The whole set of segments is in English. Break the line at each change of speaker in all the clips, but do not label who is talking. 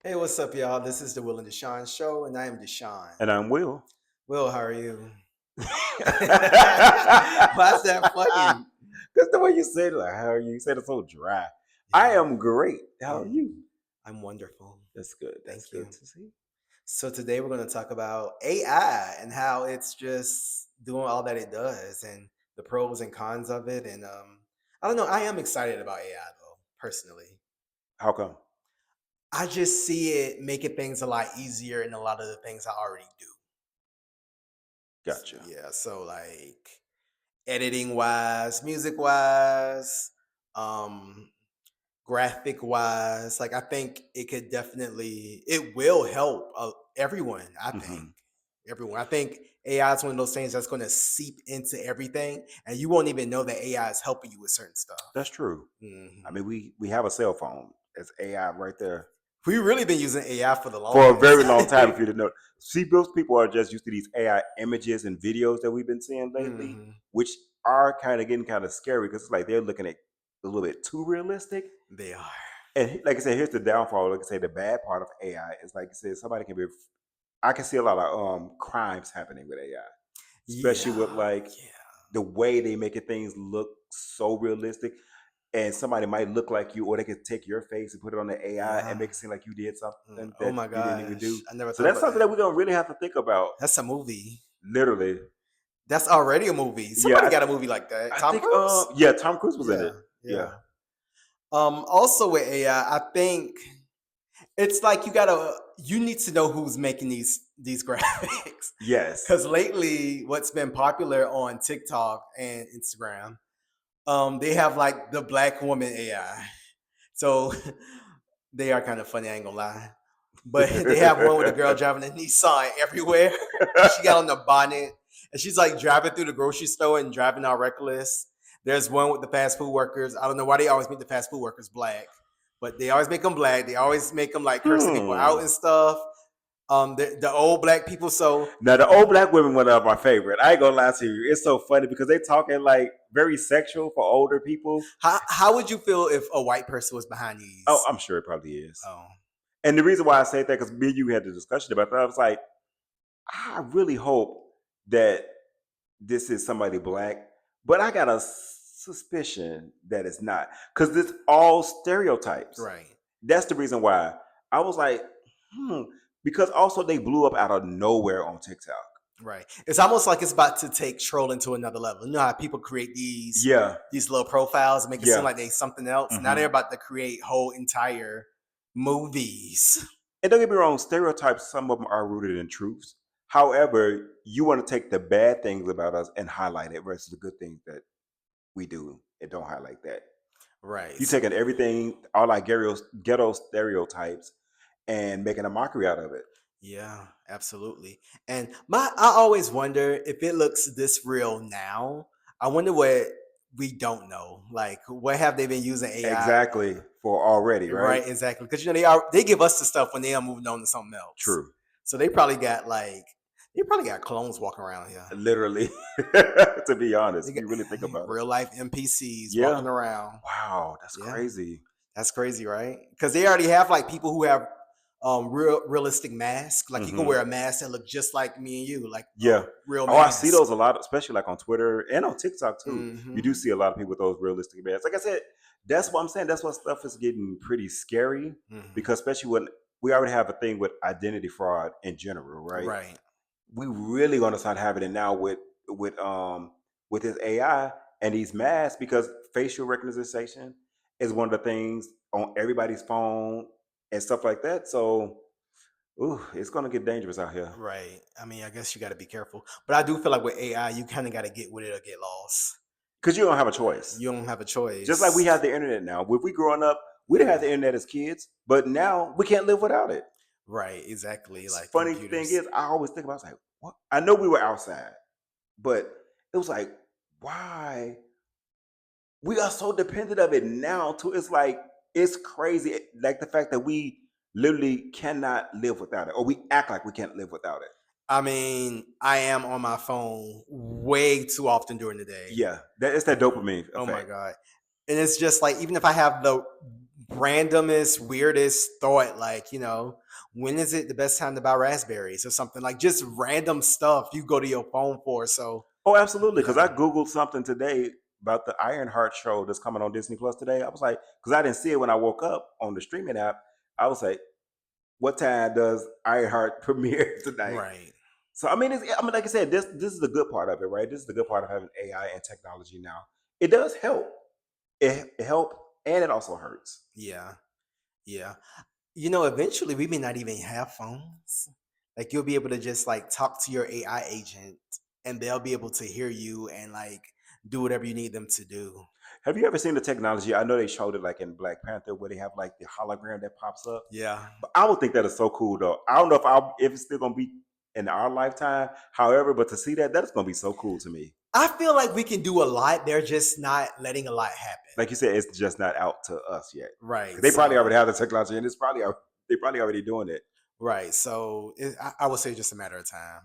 Hey, what's up, y'all? This is the Will and DeShaun show, and I am DeShaun.
And I'm Will.
Will, how are you? Why's
That's
that funny?
the way you said it. Like, how are you? You said it so dry. I
Yeah,
am great. How are
mm,
you?
I'm wonderful.
That's good. That's
Thank
good
you.
to see.
So today we're going to talk about AI and how it's just doing all that it does, and the pros and cons of it. And I don't know. I am excited about AI though, personally.
How come?
I just see it making things a lot easier in a lot of the things I already do.
Gotcha.
Yeah, so like editing wise, music wise, um, graphic wise. Like I think it will help everyone. I think
Hmm.
everyone. I think AI is one of those things that's going to seep into everything, and you won't even know that AI is helping you with certain stuff.
That's true. I
Mhm.
mean, we have a cell phone. It's AI right there
We've really been using AI for the
for a
longest.
very long time. If you didn't know, see, most people are just used to these AI images and videos that we've been seeing lately,
Mhm.
which are kind of getting kind of scary because it's like they're looking at a little bit too realistic.
They are.
And like I said, here's the downfall. Like I say, the bad part of AI is like I said, somebody can be. I can see a lot of crimes happening with AI, especially with
Yeah.
like
Yeah.
the way they make it things look so realistic. And somebody might look like you, or they could take your face and put it on the AI and
Yeah.
make it seem like you did something
Oh
that
my
you didn't even
gosh.
do.
I never
So
thought
that's
about
something
that.
that we're gonna really have to think about.
That's a movie.
Literally,
That's already a movie.
yeah.
Somebody got a movie like that.
I
Tom
think,
Cruise?
yeah, Tom Cruise was in
Yeah,
it. Yeah.
yeah. Also with AI, I think it's like you need to know who's making these graphics.
Yes.
Cause lately what's been popular on TikTok and Instagram, they have like the black woman AI. So they are kind of funny, I ain't gonna lie. But they have one with a girl driving a Nissan everywhere. She got on the bonnet and she's like driving through the grocery store and driving all reckless. There's one with the fast food workers. I don't know why they always make the fast food workers black, but they always make them black. They always make them like cursing people out
Hmm.
and stuff. The old black people. So
Now the old black women one of my favorite. I ain't gonna lie to you. It's so funny because they talking like very sexual for older people.
how would you feel if a white person was behind
Oh,
these?
I'm sure it probably is.
Oh,
And the reason why I say that because me and you had the discussion about that, I was like, I really hope that this is somebody black, but I got a suspicion that it's not because it's all stereotypes.
right.
That's the reason why I was like, hmm, because also they blew up out of nowhere on TikTok.
Right. It's almost like it's about to take trolling to another level. You know how people create
Yeah,
these little profiles and make it seem
yeah.
like they something else. Now
Hmm.
they're about to create whole entire movies.
And don't get me wrong, stereotypes, some of them are rooted in truths. However, you want to take the bad things about us and highlight it versus the good things that we do and don't highlight that.
Right.
You taking everything, all our ghetto stereotypes, and making a mockery out of it.
Yeah, absolutely. And I always wonder if it looks this real now. I wonder what we don't know. Like what have they been using AI?
Exactly for already, right?
Right, exactly. Because they give us the stuff when they are moving on to something else.
True.
So they probably got clones walking around here.
Literally, to be
They
honest, if
got
you really think about it.
real life NPCs
Yeah.
walking around.
Wow, that's
Yeah,
crazy.
that's crazy, right? Because they already have like people who have realistic masks. Like you can
Hmm.
wear a mask that look just like me and you, like a
Yeah.
real
Oh, I see
mask.
those a lot, especially like on Twitter and on TikTok too. You do
Hmm.
see a lot of people with those realistic bands. Like I said, that's what I'm saying. That's what stuff is getting pretty scary
Hmm.
because especially when we already have a thing with identity fraud in general, right?
Right.
We really gonna start having it now with this AI and these masks because facial recognition is one of the things on everybody's phone and stuff like that. So, ooh, it's gonna get dangerous out here.
Right. I mean, I guess you got to be careful, but I do feel like with AI, you kind of got to get with it or get lost.
Because you don't have a choice.
You don't have a
Just like we
choice.
have the internet now. If we growing up, we didn't
Yeah.
have the internet as kids, but now we can't live without it.
Right. Exactly. Like
Funny thing
computers.
is, I always think about, I was like, what? I know we were outside, but it was like, why? We are so dependent of it now too. It's like it's crazy. Like the fact that we literally cannot live without it, or we act like we can't live without it.
I mean, I am on my phone way too often during the day.
Yeah, it's that dopamine
Oh my
effect.
god. And it's just like even if I have randomest, weirdest thought, like, when is it the best time to buy raspberries or something, like just random stuff you go to your phone for. So,
Oh, absolutely. Because I
yeah,
googled something today about the Ironheart show that's coming on Disney Plus today. I was like, because I didn't see it when I woke up on the streaming app. I was like, what time does Ironheart premiere tonight?
right.
So I mean, like I said, this is the good part of it, right? This is the good part of having AI and technology now. It does help. It help and it also hurts.
Yeah, yeah. Eventually we may not even have phones. Like you'll be able to just like talk to your AI agent and they'll be able to hear you and like do whatever you need them to do.
Have you ever seen the technology? I know they showed it like in Black Panther where they have like the hologram that pops up.
Yeah.
But I would think that is so cool though. I don't know if it's still gonna be in our lifetime. However, but to see that's gonna be so cool to me.
I feel like we can do a lot. They're just not letting a lot happen.
Like you said, it's just not out to us yet.
Right.
They probably
So,
already have the technology, and they probably already doing it.
right. So I would say just a matter of time.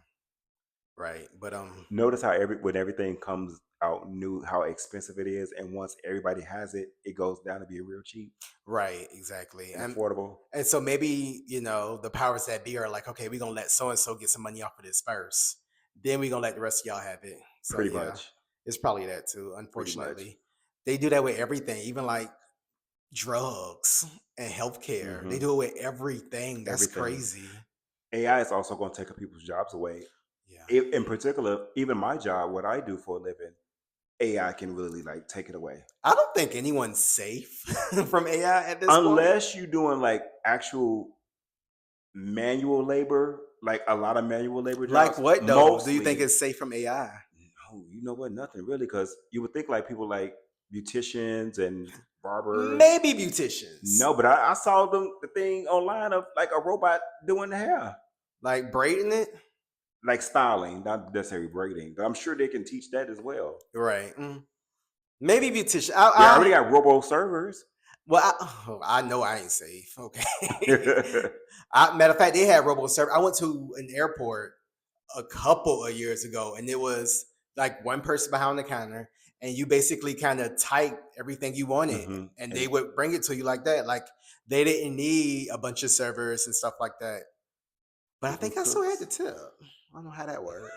Right. But
Notice how when everything comes out new, how expensive it is, and once everybody has it, it goes down to be real cheap
right, exactly.
and affordable.
And so maybe, the powers that be are like, okay, we're gonna let so and so get some money off of this first. Then we're gonna let the rest of y'all have it. So
Pretty
yeah,
much,
it's probably that too,
pretty much.
unfortunately. They do that with everything, even like drugs and healthcare. They
Hmm.
do it with everything. That's
Everything.
crazy.
AI is also going to take people's jobs away.
Yeah.
In particular, even my job, what I do for a living, AI can really like take it away.
I don't think anyone's safe from AI at this point.
Unless you're doing like actual manual labor, like a lot of manual labor
Like
jobs,
what though? Do you think
mostly.
it's safe from AI?
No, you know what? Nothing really, because you would think like people like beauticians and barbers.
Maybe beauticians.
No, but I saw the thing online of like a robot doing the hair,
Like braiding it?
like styling, not necessarily braiding. But I'm sure they can teach that as well.
Right. Maybe beautician.
They already got robo servers.
Well, I know I ain't safe. Okay. Matter of fact, they had robo service. I went to an airport a couple of years ago, and it was like one person behind the counter, and you basically kind of type everything you wanted,
Hmm.
and they
And
would bring it to you like that. Like they didn't need a bunch of servers and stuff like that. But I
even
think I still had
cooks.
the tip. I don't know how that worked.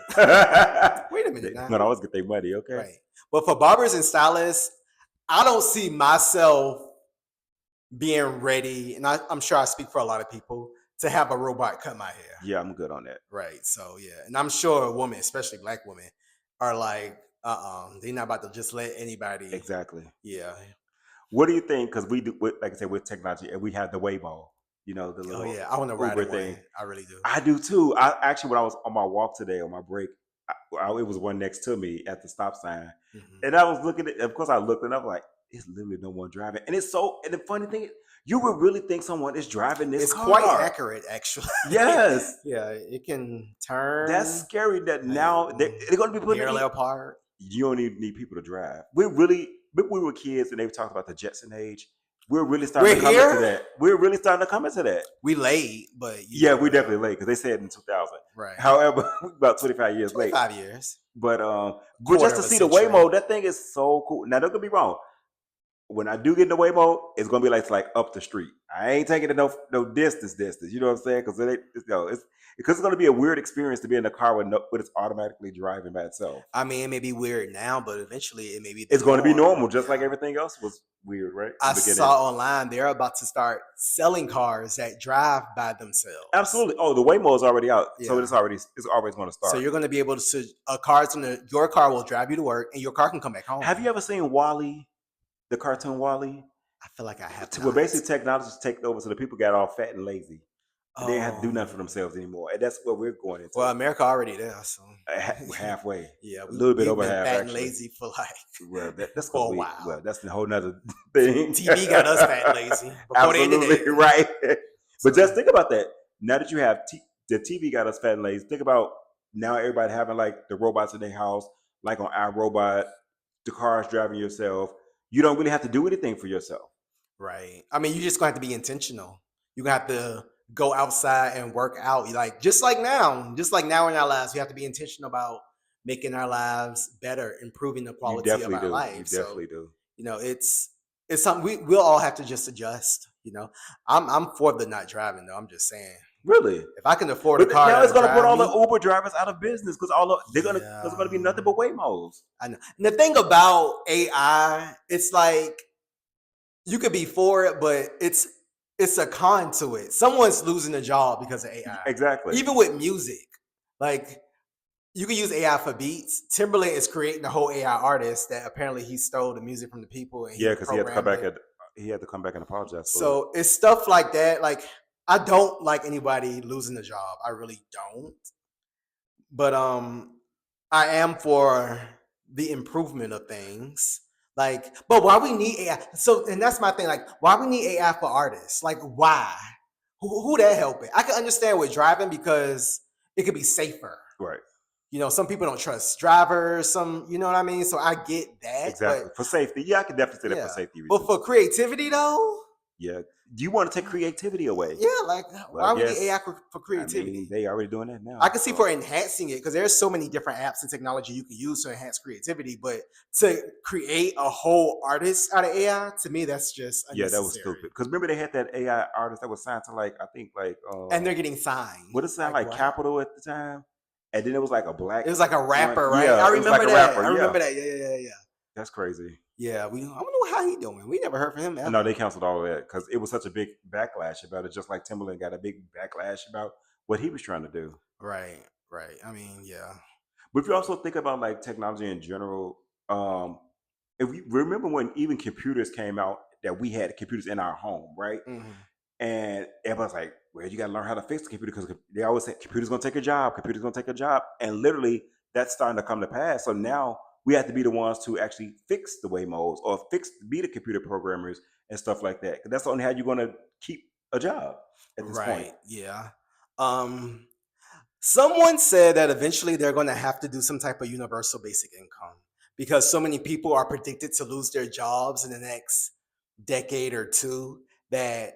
Wait a minute
They're
now.
gonna always get their money, okay?
Right. But for barbers and stylists, I don't see myself being ready, and I'm sure I speak for a lot of people, to have a robot cut my hair.
Yeah, I'm good on that.
Right. So yeah. And I'm sure a woman, especially black women, are like, they're not about to just let anybody.
Exactly.
Yeah.
What do you think? Because we do, like I said, with technology, and we have the Waymo, the
Oh
little
yeah. I want to ride
Uber
in one.
thing.
I really do.
I do too. I actually, when I was on my walk today on my break, it was one next to me at the stop sign,
Hmm.
and I was looking at. Of course, I looked and I was like, "It's literally no one driving." And it's so. And the funny thing, you would really think someone is driving this
It's quite
car.
accurate, actually.
Yes,
Yeah. It can
that's
turn
scary. That now
and
they're going to be putting
parallel park.
you don't even need people to drive. When we were kids and they talked about the Jetson age, we're really starting
We're
to come into
here.
that. We're really starting to come into that.
We late, but
Yeah, we definitely late because they said in 2000.
right.
However, we about 25 years late.
25 years.
But just
Quarter
to
of a
see the
century.
Waymo, that thing is so cool. Now don't get me wrong. When I do get in the Waymo, it's gonna be like up the street. I ain't taking it no distance. You know what I'm saying? Because it's gonna be a weird experience to be in a car with it's automatically driving by itself.
I mean, it may be weird now, but eventually it may be the
It's going to be
norm.
normal, just like
Yeah.
everything else was weird, right? In
I
the beginning.
saw online they're about to start selling cars that drive by themselves.
Absolutely. Oh, the Waymo is already out, so
Yeah.
it's always going to
So
start.
you're going to be able to your car will drive you to work and your car can come back home.
Have you ever seen Wally, the cartoon Wally?
I feel like I have
Where
not.
basically technology take over, so the people got all fat and lazy. They didn't have to do nothing for
Oh,
themselves anymore, and that's what we're going
well,
into.
America already there, so
We're halfway,
yeah,
a little bit
we've
over
been
half
fat and
actually.
lazy for like
Well, that's because
for a while.
that's a whole nother thing.
TV got us fat and lazy before the
Absolutely
internet.
right. But
So
just think about that. Now that you have the TV got us fat and lazy, think about now everybody having like the robots in their house, like on iRobot, the cars driving yourself. You don't really have to do anything for yourself.
right. I mean, you just gonna have to be intentional. You gonna have to go outside and work out. Like just like now in our lives, we have to be intentional about making our lives better, improving the
You
quality of
definitely
our
do. You
life. So
definitely do.
it's it's something we'll all have to just adjust. I'm for the not driving though. I'm just saying,
Really.
if I can afford a
But
car
now it's
that'll
going to put
drive
all the
me,
Uber drivers out of business because there's going to be
yeah,
nothing but Waymos.
I know. And the thing about AI, it's like you could be for it, but it's a con to it. Someone's losing a job because of AI.
Exactly.
Even with music, like you can use AI for beats. Timberlake is creating a whole AI artist that apparently he stole the music from the people and
Yeah,
he
because
programmed it.
he had to come back and apologize for it.
So it's stuff like that. Like I don't like anybody losing a job. I really don't. But I am for the improvement of things. Like, but why we need AI? So, and that's my thing. Like, why we need AI for artists? Like, why? Who that helping? I can understand with driving because it could be safer.
Right.
Some people don't trust drivers. Some, you know what I mean. So I get that, but
Exactly. For safety. Yeah, I can definitely say that for
yeah.
safety
But
reasons.
for creativity, though,
Yeah. Do you want to take creativity away?
yeah, like
Well, I
why we need
guess,
AI for
I mean,
creativity?
they already doing that
I
now.
can see
So,
for enhancing it because there's so many different apps and technology you can use to enhance creativity, but to create a whole artist out of AI, to me, that's just
yeah, that was
unnecessary.
stupid. Because remember they had that AI artist that was signed to
And they're getting signed.
what it sound
Like
like
what?
Capital at the time? And then it was like a black
It was like a
one.
rapper, right?
Yeah,
I
it was like
remember
a
that.
rapper.
I
Yeah.
remember that. Yeah.
That's crazy.
Yeah, I don't know how he doing. We never heard from him
No,
ever.
they canceled all of that because it was such a big backlash about it. Just like Timberland got a big backlash about what he was trying to do.
Right. I mean, yeah.
But if you also think about like technology in general, um, if you remember when even computers came out, that we had computers in our home, right?
Hmm.
And everybody's like, well, you got to learn how to fix the computer because they always say computer's going to take a job, computer's going to take a job. And literally that's starting to come to pass. So now we have to be the ones to actually fix the Waymos or be the computer programmers and stuff like that. 'Cause that's the only how you're going to keep a job at this point.
Right. Yeah. Um, Someone said that eventually they're going to have to do some type of universal basic income because so many people are predicted to lose their jobs in the next decade or two that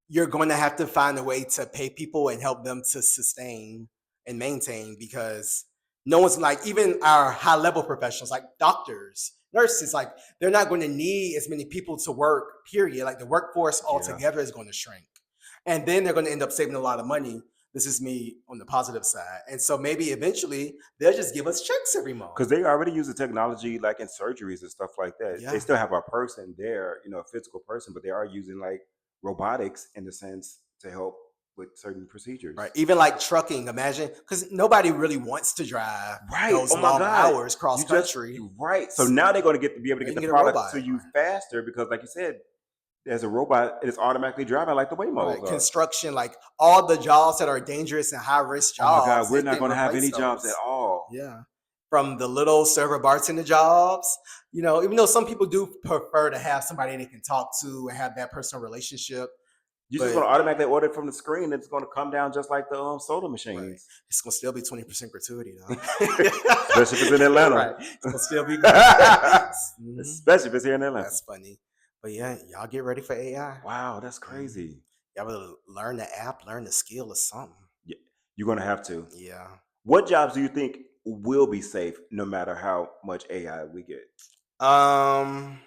you're going to have to find a way to pay people and help them to sustain and maintain because no one's like, even our high level professionals like doctors, nurses, like they're not going to need as many people to work, period. Like the workforce
Yeah.
altogether is going to shrink. And then they're going to end up saving a lot of money. This is me on the positive side. And so maybe eventually they'll just give us checks every month.
Because they already use the technology like in surgeries and stuff like that. They
Yeah.
still have a person there, a physical person, but they are using like robotics in the sense to help with certain
Right.
procedures.
Even like trucking, imagine, because nobody really wants to drive
Right.
those
Oh my
long
God.
hours cross country.
Right. So now they're going to be able to
You
get
can
the
get a
products
robot.
to you faster because, like you said, there's a robot and it's automatically driving like the
Right.
Waymos are.
Construction, like all the jobs that are dangerous and high risk
Oh my God.
jobs,
We're
they
not
can
going to have
replace
any jobs at
those.
all.
Yeah. From the little server bartender jobs, even though some people do prefer to have somebody they can talk to and have that personal relationship,
You're just
but
going to automatically order it from the screen and it's going to come down just like the soda
right.
machines.
It's gonna still be 20% gratuity though.
Especially if it's in Atlanta.
Right. It's gonna still be Mhm.
Especially if it's here in Atlanta.
That's funny. But yeah, y'all get ready for AI.
Wow, that's
Mhm.
crazy.
Y'all better learn the app, learn the skill or something.
Yeah, you're going to have to.
Yeah.
What jobs do you think will be safe no matter how much AI we get?
Um,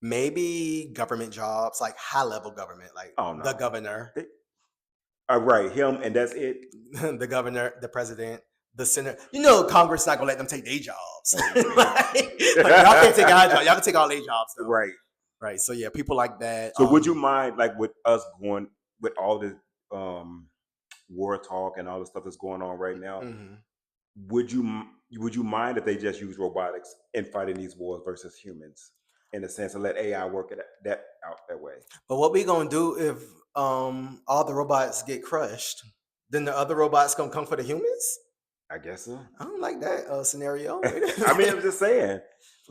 Maybe government jobs, like high level government, like
Oh
the
no.
governor,
They, all right, him and that's it.
the governor, the president, the senator. Congress not gonna let them take their jobs.
Oh
Like, y'all can't take our job. Y'all can take all their jobs though.
right.
Right. So yeah, people like that.
So would you mind like with us going with all the um war talk and all the stuff that's going on right now?
Mhm.
Would you mind if they just use robotics in fighting these wars versus humans in a sense and let AI work that out that way?
But what we gonna do if all the robots get crushed? Then the other robots gonna come for the humans?
I guess so.
I don't like that scenario. Wait a
I mean, I'm
minute.
just saying,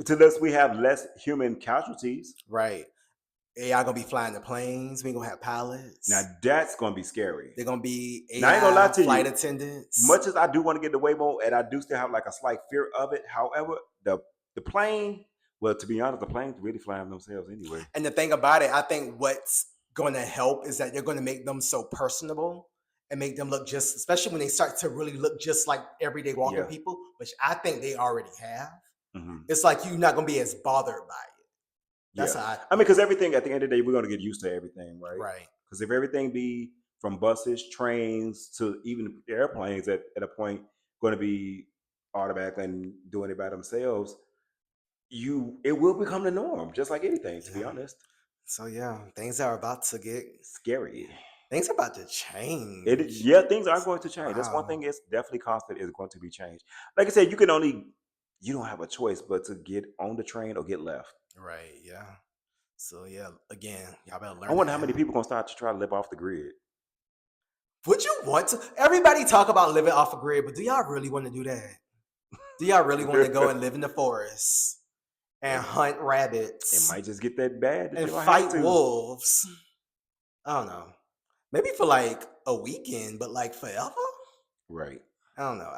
unless we have less human casualties.
Right. AI gonna be flying the planes. We gonna have
Now
pilots.
that's gonna be scary.
They're gonna be
Now I ain't gonna lie
AI
to
flight
you.
attendants.
Much as I do want to get the Waymo, and I do still have like a slight fear of it. However, the plane, well, to be honest, the planes really flying themselves anyway.
And the thing about it, I think what's gonna help is that they're gonna make them so personable and make them look just, especially when they start to really look just like everyday walking
Yeah.
people, which I think they already have.
Hmm.
It's like you're not gonna be as bothered by it. That's
Yeah.
how
I mean, because everything at the end of the day, we're going to get used to everything, right?
right.
Because if everything be from buses, trains to even airplanes at a point going to be automatic and doing it by themselves, it will become the norm, just like anything, to be
Yeah.
honest.
So yeah, things are about to get
Scary.
things are about to change.
Yeah, things are going to change. That's one
Wow.
thing. It's definitely constant. Is going to be changed. Like I said, you don't have a choice but to get on the train or get left.
Right. Yeah. So yeah, again, y'all better
I
learn
wonder
that.
how many people gonna start to try to live off the grid.
Would you want to? Everybody talk about living off a grid, but do y'all really want to do that? Do y'all really want to go and live in the forest and
it,
hunt
it
rabbits
might just get that bad that
and
you're gonna have
fight
to.
wolves? I don't know. Maybe for like a weekend, but like forever?
Right.
I don't know.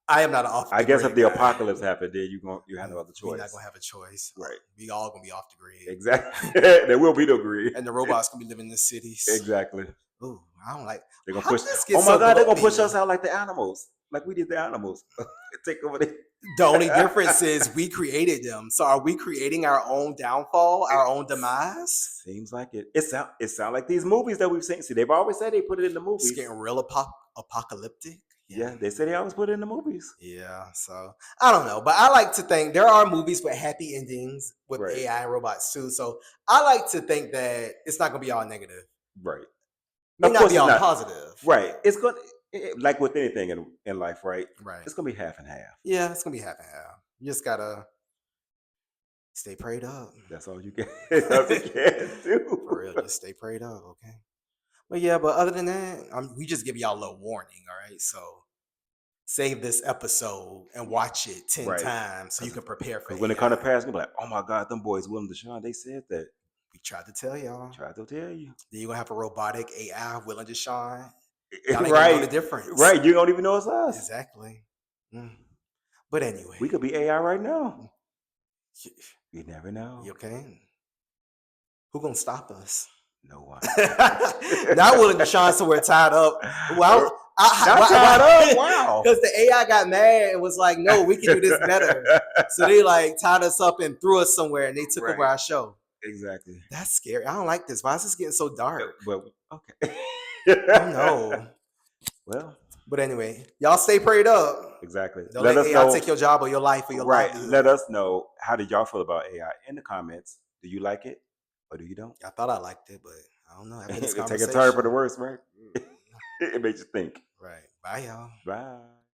I am not an off
I
the
guess if
grid
the
guy.
apocalypse happened, then you have no other
We're not
choice.
gonna have a choice.
Right.
We all gonna be off the grid.
Exactly. There will be no grid.
And the robots gonna be living in the cities.
Exactly.
Ooh, I don't like.
They're gonna
How
push.
did this get
Oh my
so
God, they're gonna push
glowy?
us out like the animals, like we did the animals. Take over the.
The only difference is we created them. So are we creating our own downfall, our own demise?
Seems like it. It sound like these movies that we've seen. See, they've always said they put it in the
It's
movies.
getting real apocalyptic.
Yeah, they say they always put it in the movies.
Yeah, so I don't know, but I like to think there are movies with happy endings with
Right.
AI and robots too. So I like to think that it's not gonna be all negative.
Right.
May
Of
not
course
be
it's
all
not.
positive.
Right. It's going like with anything in life, right?
Right.
It's gonna be half and half.
Yeah, it's gonna be half and half. You just gotta stay prayed up.
That's all you can. That's all you can do.
For real, just stay prayed up, okay? But yeah, but other than that, we just give y'all a little warning, all right? So save this episode and watch it 10
Right.
times so you can prepare for
Because
AI.
when it comes to pass, you're like, oh my God, them boys, Will and DeShaun, they said that.
We tried to tell y'all.
Tried to tell you.
Then you're gonna have a robotic AI, Will and DeShaun. Y'all ain't
Right.
gonna know the difference.
Right. You don't even know it's us.
Exactly. But anyway.
We could be AI right now. You never know.
You okay? Who gonna stop us?
No one.
Not Will and DeShaun somewhere tied up. Well,
not tied up. Wow.
Because the AI got mad and was like, "No, we can do this better." So they like tied us up and threw us somewhere, and they took over our show.
Exactly.
That's scary. I don't like this. Why is this getting so dark?
But okay.
Oh no.
Well.
But anyway, y'all stay prayed up.
Exactly.
Don't let AI take your job or your life or your livelihood.
Let us know, how did y'all feel about AI in the comments. Do you like it or do you don't?
I thought I liked it, but I don't know. After this
Take a
conversation,
turn for the worse, right? It makes you think.
Right. Bye, y'all.
Bye.